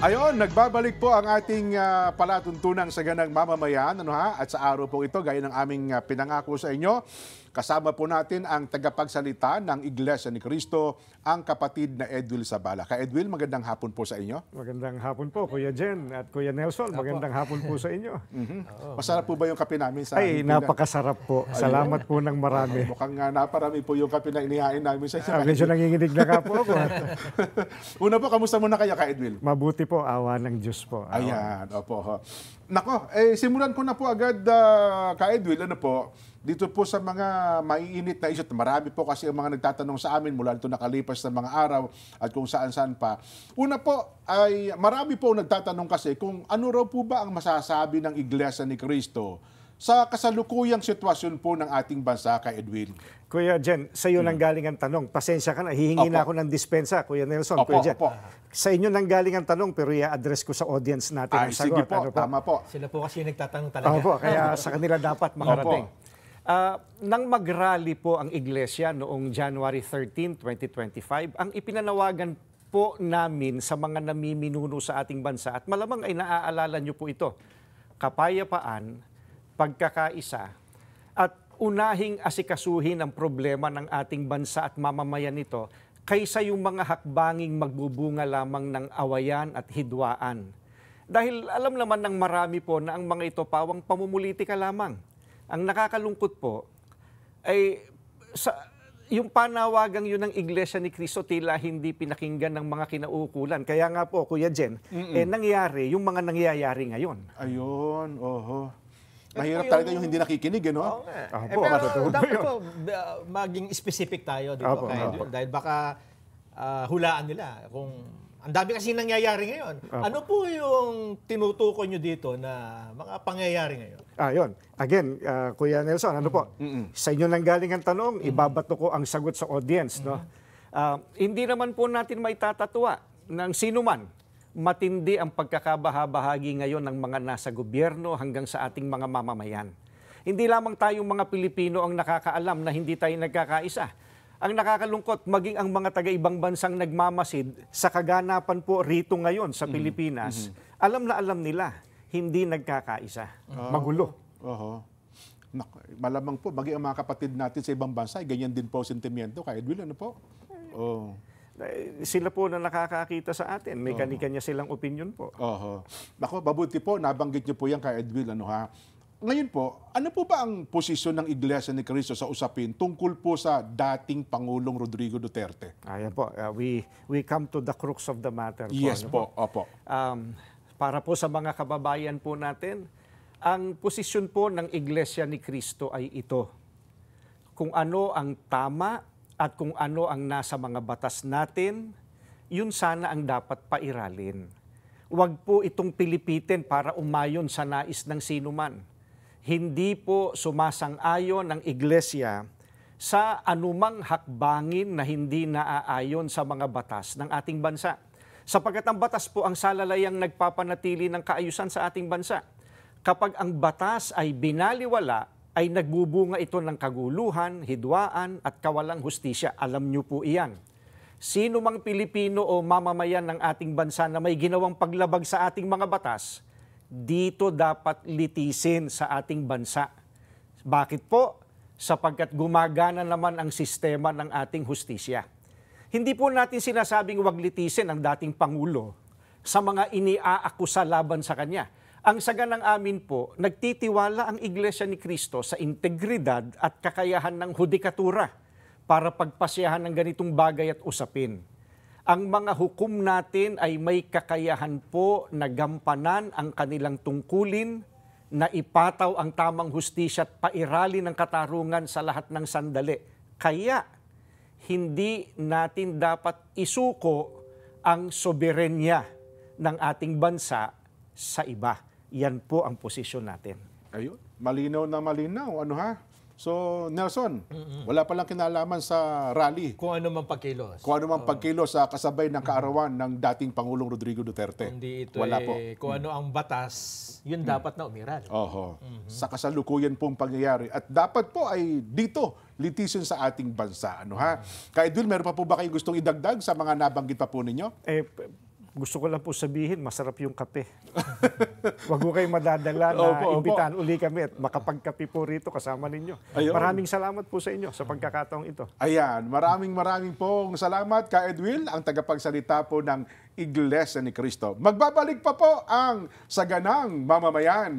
Ayon, nagbabalik po ang ating palatuntunang sa ganang mamamayan. At sa araw po ito, gaya ng aming pinangako sa inyo, kasama po natin ang tagapagsalita ng Iglesia ni Cristo, ang kapatid na Edwil Zabala. Ka Edwil, magandang hapon po sa inyo. Magandang hapon po, Kuya Jen at Kuya Nelson. Magandang hapon po sa inyo. Masarap po ba yung kape namin sa Ay, napakasarap po. Salamat po ng marami. Mukhang naparami po yung kape na inihain namin sa inyo. Medyo nanginginig na nga po ako. Una po, kamusta muna kayo, Ka Edwil? Mabuti po, awa ng Diyos po. Ayan, opo. Nako, simulan ko na po agad, Ka Edwil, dito po sa mga maiinit na isyu. Marami po kasi ang mga nagtatanong sa amin mula nito nakalipas na mga araw at kung saan-saan pa. Una po ay marami po nagtatanong kasi kung ano raw po ba ang masasabi ng Iglesia ni Cristo sa kasalukuyang sitwasyon po ng ating bansa, Ka Edwin. Kuya Jen, sa iyo nang galing ang tanong. Pasensya ka na, hihingi na ako ng dispensa, Kuya Nelson, Kuya Jen. Sa inyo nang galing ang tanong, pero i-address ko sa audience natin ang sagot. Sige po, tama po. Sila po kasi nagtatanong talaga. Opo, kaya sa kanila dapat makarating. Nang mag-rally po ang Iglesia noong January 13, 2025, ang ipinanawagan po namin sa mga namiminuno sa ating bansa, at malamang ay naaalala niyo po ito, kapayapaan, pagkakaisa, at unahing asikasuhin ang problema ng ating bansa at mamamayan nito kaysa yung mga hakbanging magbubunga lamang ng awayan at hidwaan. Dahil alam naman ng marami po na ang mga ito pawang pamumulitika lamang. Ang nakakalungkot po ay yung panawagang yun ng Iglesia ni Cristo tila hindi pinakinggan ng mga kinauukulan. Kaya nga po, Kuya Jen, nangyari yung mga nangyayari ngayon. Ayun, mahirap talaga yung hindi nakikinig, no? Pero dapat po maging specific tayo, di ba? Dahil baka hulaan nila kung ang dami kasi nangyayari ngayon. Ano po yung tinutukoy nyo dito na mga pangyayari ngayon? Yun. Again, Kuya Nelson, ano po? Sa inyo nang galing ang tanong, ibabato ko ang sagot sa audience. No? Hindi naman po natin maitatatawa ng sino man. Matindi ang pagkakabahabahagi ngayon ng mga nasa gobyerno hanggang sa ating mga mamamayan. Hindi lamang tayong mga Pilipino ang nakakaalam na hindi tayo nagkakaisa. Ang nakakalungkot, maging ang mga taga-ibang bansang nagmamasid sa kaganapan po rito ngayon sa Pilipinas, alam na alam nila, hindi nagkakaisa. Magulo. Malamang po, maging ang mga kapatid natin sa ibang bansa, ganyan din po sentimiento. Ka Edwin, ano po? Sila po na nakakakita sa atin. May kanya-kanya silang opinion po. Nako, mabuti po, nabanggit niyo po yan, Ka Edwin, Ngayon po, ano po ba ang posisyon ng Iglesia ni Cristo sa usapin tungkol po sa dating Pangulong Rodrigo Duterte? Ayan po, we come to the crux of the matter. Yes po, opo. Para po sa mga kababayan po natin, ang posisyon po ng Iglesia ni Cristo ay ito. Kung ano ang tama at kung ano ang nasa mga batas natin, yun sana ang dapat pairalin. Huwag po itong pilipitin para umayon sa nais ng sinuman. Hindi po sumasang-ayon ng Iglesia sa anumang hakbangin na hindi naaayon sa mga batas ng ating bansa. Sapagkat ang batas po ang salalayang nagpapanatili ng kaayusan sa ating bansa. Kapag ang batas ay binaliwala, ay nagbubunga ito ng kaguluhan, hidwaan at kawalang hustisya. Alam niyo po iyan. Sino mang Pilipino o mamamayan ng ating bansa na may ginawang paglabag sa ating mga batas, dito dapat litisin sa ating bansa. Bakit po? Sapagkat gumagana naman ang sistema ng ating hustisya. Hindi po natin sinasabing wag litisin ang dating Pangulo sa mga iniaakusa laban sa kanya. Ang saganang amin po, nagtitiwala ang Iglesia ni Cristo sa integridad at kakayahan ng hudikatura para pagpasyahan ng ganitong bagay at usapin. Ang mga hukom natin ay may kakayahan po na gampanan ang kanilang tungkulin, na ipataw ang tamang hustisya at pairali ng katarungan sa lahat ng sandali. Kaya, hindi natin dapat isuko ang soberenya ng ating bansa sa iba. Yan po ang posisyon natin. Ayun, malinaw na malinaw. So, Nelson, wala palang kinalaman sa rally. Kung ano mang pagkilos. Kung ano mang pagkilos sa kasabay ng kaarawan ng dating Pangulong Rodrigo Duterte. Hindi ito wala po. Kung ano ang batas, yun dapat na umiral. Sa kasalukuyan pong pangyayari. At dapat po ay dito, litisin sa ating bansa. Ka Edwin, meron pa po ba kayo gustong idagdag sa mga nabanggit pa po ninyo? Gusto ko lang po sabihin, masarap yung kape. Huwag ko kayong madadala na Opo, opo. imbitahan uli kami at makapagkape po rito kasama ninyo. Ayun. Maraming salamat po sa inyo sa pagkakataong ito. Ayan, maraming pong salamat ka Edwin, ang tagapagsalita po ng Iglesia ni Cristo. Magbabalik pa po ang Saganang Mamamayan.